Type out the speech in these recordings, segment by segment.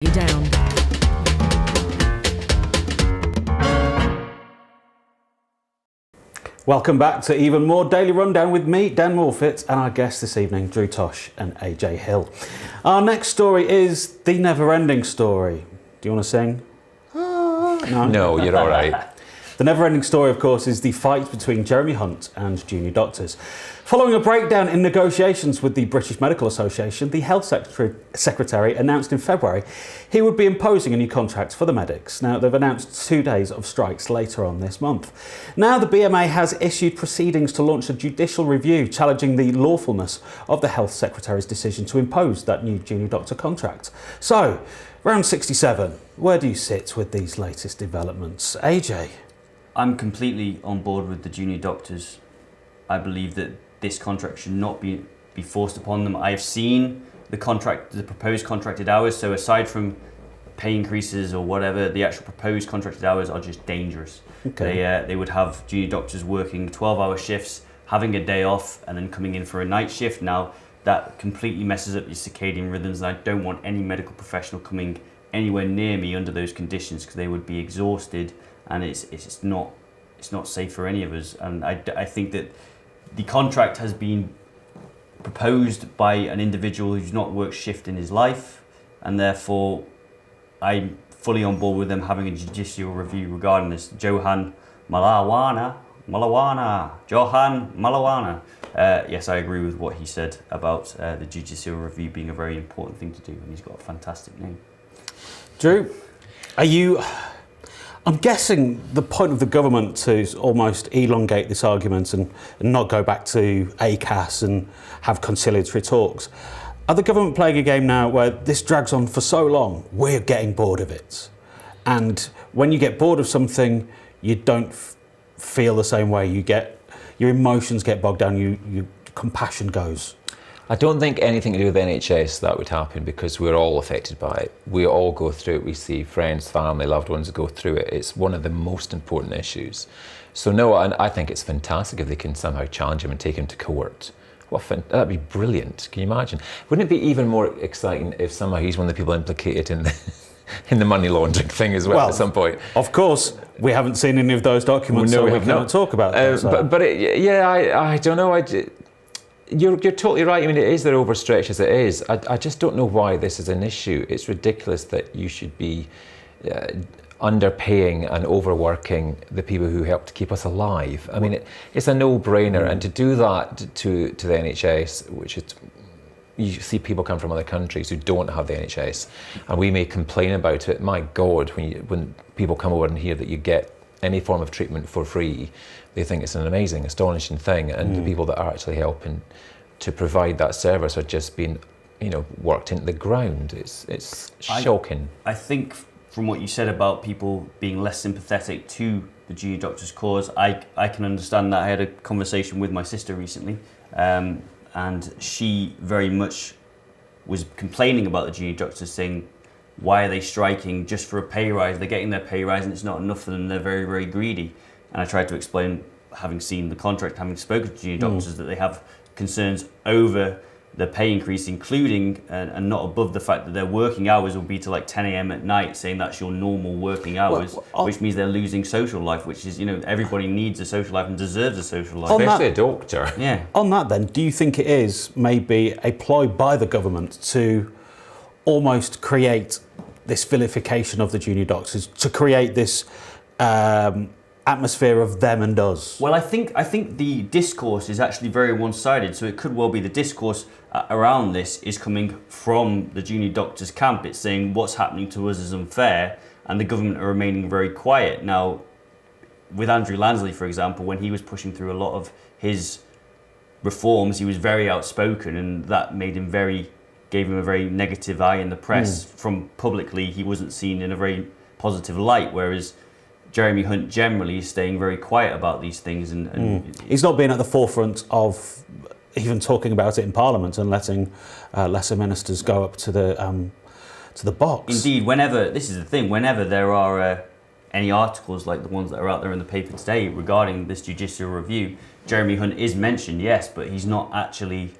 You down. Welcome back to even more Daily Rundown with me, Dan Morfitt, and our guests this evening, Drew Tosh and AJ Hill. Our next story is the never-ending story. Do you want to sing? No, you're all right. The never-ending story, of course, is the fight between Jeremy Hunt and junior doctors. Following a breakdown in negotiations with the British Medical Association, the Health Secretary announced in February he would be imposing a new contract for the medics. Now, they've announced 2 days of strikes later on this month. Now, the BMA has issued proceedings to launch a judicial review challenging the lawfulness of the Health Secretary's decision to impose that new junior doctor contract. So, round 67, where do you sit with these latest developments? AJ? I'm completely on board with the junior doctors. I believe that this contract should not be forced upon them. I have seen the proposed contracted hours, so aside from pay increases or whatever, the actual proposed contracted hours are just dangerous. Okay. They would have junior doctors working 12-hour shifts, having a day off, and then coming in for a night shift. Now, that completely messes up your circadian rhythms, and I don't want any medical professional coming anywhere near me under those conditions because they would be exhausted, and it's not safe for any of us. And I think that the contract has been proposed by an individual who's not worked shift in his life, and therefore I'm fully on board with them having a judicial review regarding this. Johan Malawana. Yes, I agree with what he said about the judicial review being a very important thing to do, and he's got a fantastic name. Drew, I'm guessing the point of the government to almost elongate this argument and not go back to ACAS and have conciliatory talks. Are the government playing a game now where this drags on for so long, we're getting bored of it? And when you get bored of something, you don't feel the same way. Your emotions get bogged down, your compassion goes. I don't think anything to do with NHS that would happen because we're all affected by it. We all go through it. We see friends, family, loved ones go through it. It's one of the most important issues. So no, I think it's fantastic if they can somehow challenge him and take him to court. That'd be brilliant. Can you imagine? Wouldn't it be even more exciting if somehow he's one of the people implicated in the money laundering thing as well at some point? Of course, we haven't seen any of those documents, so we cannot talk about them. I don't know. You're totally right. I mean, it is their overstretch as it is. I just don't know why this is an issue. It's ridiculous that you should be underpaying and overworking the people who help to keep us alive. I mean, it's a no-brainer. And to do that to the NHS, which is, you see people come from other countries who don't have the NHS, and we may complain about it. My God, when people come over and hear that you get any form of treatment for free, they think it's an amazing, astonishing thing, and the people that are actually helping to provide that service are just being, worked into the ground. It's shocking. I think from what you said about people being less sympathetic to the junior doctors' cause, I can understand that. I had a conversation with my sister recently, and she very much was complaining about the junior doctors, saying, why are they striking just for a pay rise? They're getting their pay rise and it's not enough for them. They're very, very greedy. And I tried to explain, having seen the contract, having spoken to junior doctors, that they have concerns over the pay increase, including and not above the fact that their working hours will be to like 10 a.m. at night, saying that's your normal working hours, which means they're losing social life, which is, everybody needs a social life and deserves a social life. Especially a doctor. Yeah. On that then, do you think it is maybe a ploy by the government to almost create this vilification of the junior doctors, to create this atmosphere of them and us? Well, I think the discourse is actually very one-sided, so it could well be the discourse around this is coming from the junior doctors' camp. It's saying what's happening to us is unfair, and the government are remaining very quiet. Now, with Andrew Lansley, for example, when he was pushing through a lot of his reforms, he was very outspoken, and that gave him a very negative eye in the press. From publicly, he wasn't seen in a very positive light, whereas Jeremy Hunt generally is staying very quiet about these things. And he's not been at the forefront of even talking about it in Parliament and letting lesser ministers go up to the box. Indeed, this is the thing, whenever there are any articles like the ones that are out there in the paper today regarding this judicial review, Jeremy Hunt is mentioned, yes, but he's not actually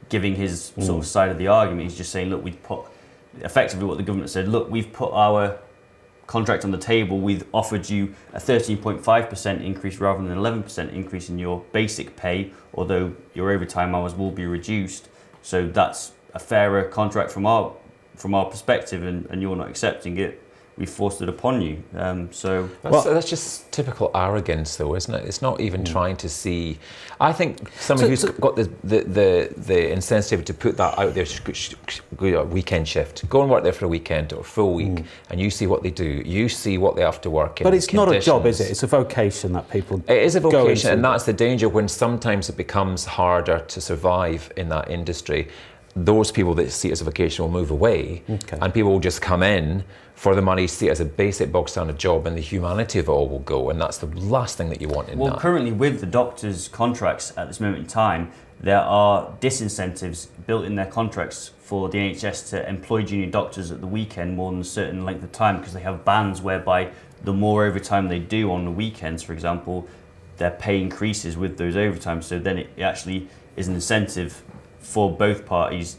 giving his sort of side of the argument. He's just saying, look, we've put effectively what the government said, look, we've put our contract on the table, we've offered you a 13.5% increase rather than an 11% increase in your basic pay, although your overtime hours will be reduced. So that's a fairer contract from our perspective, and you're not accepting it. We forced it upon you. That's just typical arrogance, though, isn't it? It's not even trying to see. I think somebody who's got the incentive to put that out there, weekend shift, go and work there for a weekend or a full week, and you see what they do. You see what they have to work in. But it's not a job, is it? It's a vocation that people. It is a vocation, and that's the danger when sometimes it becomes harder to survive in that industry. Those people that see it as a vocation will move away, and people will just come in for the money, see it as a basic bog standard job, and the humanity of it all will go, and that's the last thing that you want in that. Well, currently with the doctors' contracts at this moment in time, there are disincentives built in their contracts for the NHS to employ junior doctors at the weekend more than a certain length of time, because they have bans whereby the more overtime they do on the weekends, for example, their pay increases with those overtimes. So then it actually is an incentive for both parties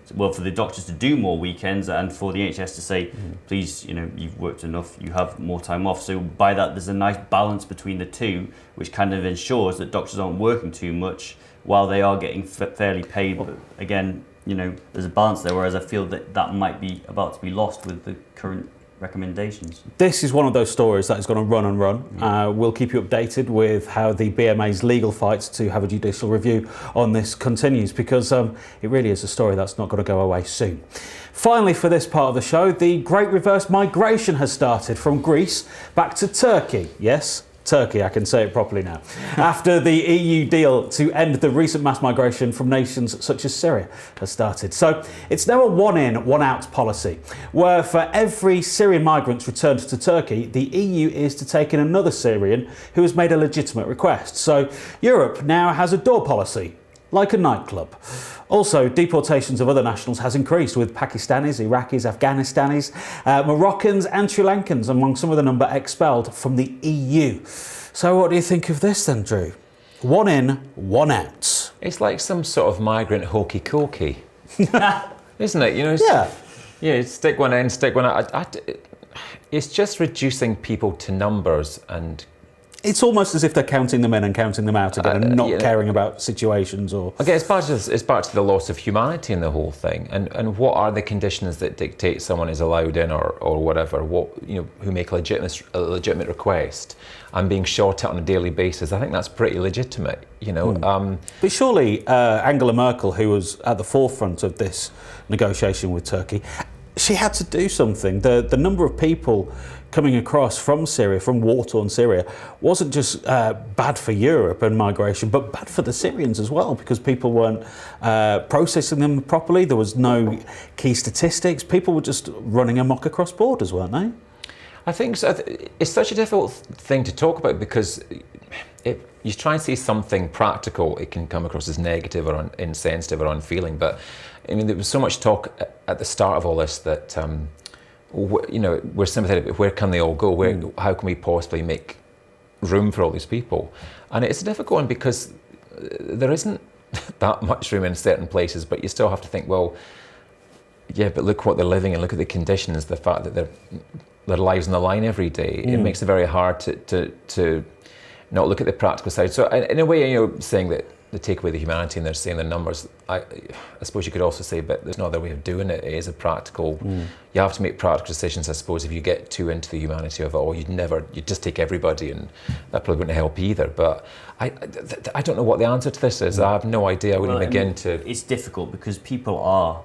for the doctors to do more weekends, and for the NHS to say, please, you've worked enough, you have more time off. So by that, there's a nice balance between the two, which kind of ensures that doctors aren't working too much while they are getting fairly paid. But again, there's a balance there, whereas I feel that might be about to be lost with the current recommendations. This is one of those stories that is going to run and run. We'll keep you updated with how the BMA's legal fight to have a judicial review on this continues, because it really is a story that's not going to go away soon. Finally, for this part of the show, the great reverse migration has started from Greece back to Turkey. Yes, Turkey, I can say it properly now. After the EU deal to end the recent mass migration from nations such as Syria has started. So it's now a one in, one out policy, where for every Syrian migrant returned to Turkey, the EU is to take in another Syrian who has made a legitimate request. So Europe now has a door policy, like a nightclub. Also, deportations of other nationals has increased, with Pakistanis, Iraqis, Afghanis, Moroccans and Sri Lankans among some of the number expelled from the EU. So what do you think of this then, Drew? One in, one out. It's like some sort of migrant hokey-cokey, isn't it? Yeah, stick one in, stick one out. It's just reducing people to numbers, and it's almost as if they're counting them in and counting them out again, and not caring about situations or. Okay, it's back to the loss of humanity in the whole thing, and what are the conditions that dictate someone is allowed in or whatever? Who make a legitimate request and being shot at on a daily basis? I think that's pretty legitimate, But surely Angela Merkel, who was at the forefront of this negotiation with Turkey, she had to do something. The number of people coming across from Syria, from war-torn Syria, wasn't just bad for Europe and migration, but bad for the Syrians as well, because people weren't processing them properly. There was no key statistics. People were just running amok across borders, weren't they? I think so. It's such a difficult thing to talk about, because if you try and say something practical, it can come across as negative or insensitive or unfeeling. But I mean, there was so much talk at the start of all this that we're sympathetic, but where can they all go? How can we possibly make room for all these people? And it's a difficult one, because there isn't that much room in certain places, but you still have to think, well, yeah, but look what they're living and look at the conditions, the fact that their lives on the line every day. It makes it very hard to not look at the practical side. So in a way, saying that they take away the humanity and they're saying the numbers, I suppose you could also say, but there's no other way of doing it. It is a practical, you have to make practical decisions, I suppose. If you get too into the humanity of it all, you'd just take everybody, and that probably wouldn't help either. But I don't know what the answer to this is. I have no idea. I wouldn't begin to. It's difficult because people are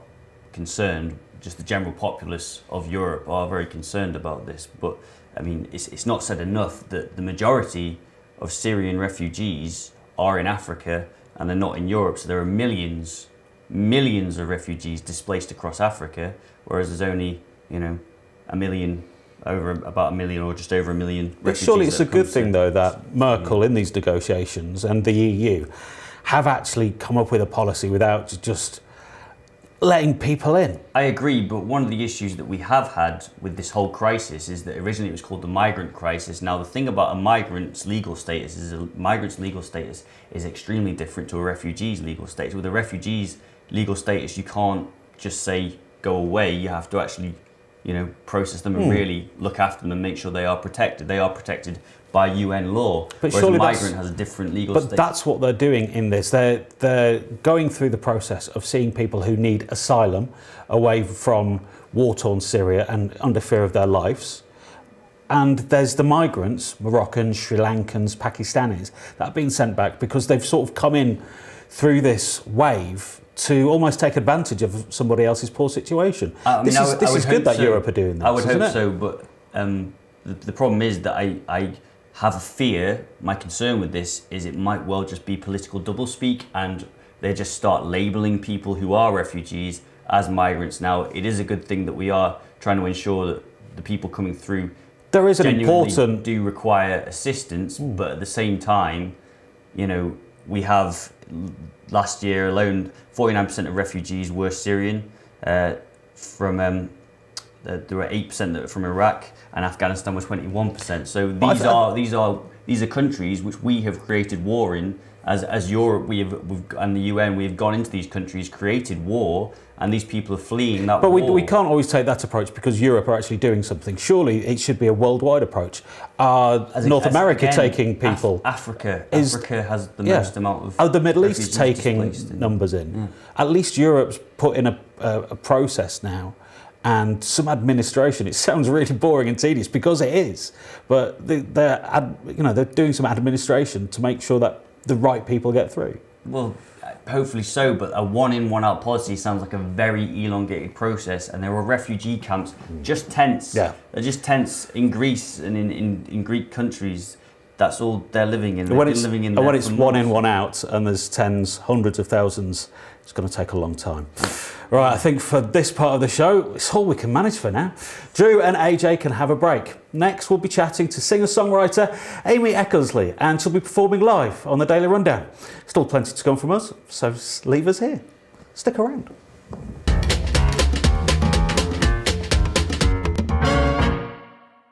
concerned, just the general populace of Europe are very concerned about this. But I mean, it's not said enough that the majority of Syrian refugees are in Africa and they're not in Europe. So there are millions of refugees displaced across Africa, whereas there's only, about a million or just over a million refugees. But surely it's a good thing, though, that Merkel in these negotiations and the EU have actually come up with a policy without just letting people in. I agree, but one of the issues that we have had with this whole crisis is that originally it was called the migrant crisis. Now, the thing about a migrant's legal status is extremely different to a refugee's legal status. With a refugee's legal status, you can't just say go away. You have to actually, process them and really look after them and make sure they are protected. They are protected by UN law, but whereas a migrant has a different legal status. But that's what they're doing in this. They're going through the process of seeing people who need asylum away from war-torn Syria and under fear of their lives. And there's the migrants, Moroccans, Sri Lankans, Pakistanis, that have been sent back because they've sort of come in through this wave to almost take advantage of somebody else's poor situation. This is good that Europe are doing this. I would hope so, but the problem is that I have a fear. My concern with this is it might well just be political doublespeak, and they just start labelling people who are refugees as migrants. Now, it is a good thing that we are trying to ensure that the people coming through there is an important do require assistance, but at the same time, we have last year alone 49% of refugees were Syrian. There were 8% that were from Iraq, and Afghanistan was 21%. So these are countries which we have created war in. As Europe, and the UN, we have gone into these countries, created war, and these people are fleeing that war. But we can't always take that approach because Europe are actually doing something. Surely it should be a worldwide approach. North America taking people. Africa has the most amount of. The Middle East taking numbers in. Yeah. At least Europe's put in a process now. And some administration. It sounds really boring and tedious because it is, but they're doing some administration to make sure that the right people get through. Well, hopefully so, but a one-in, one-out policy sounds like a very elongated process, and there are refugee camps, just tents. Yeah. They're just tents in Greece and in Greek countries. That's all they're living in. When it's one in, one out, and there's tens, hundreds of thousands, it's going to take a long time. Right, I think for this part of the show, it's all we can manage for now. Drew and AJ can have a break. Next, we'll be chatting to singer-songwriter Amy Eckersley, and she'll be performing live on the Daily Rundown. Still plenty to come from us, so leave us here. Stick around.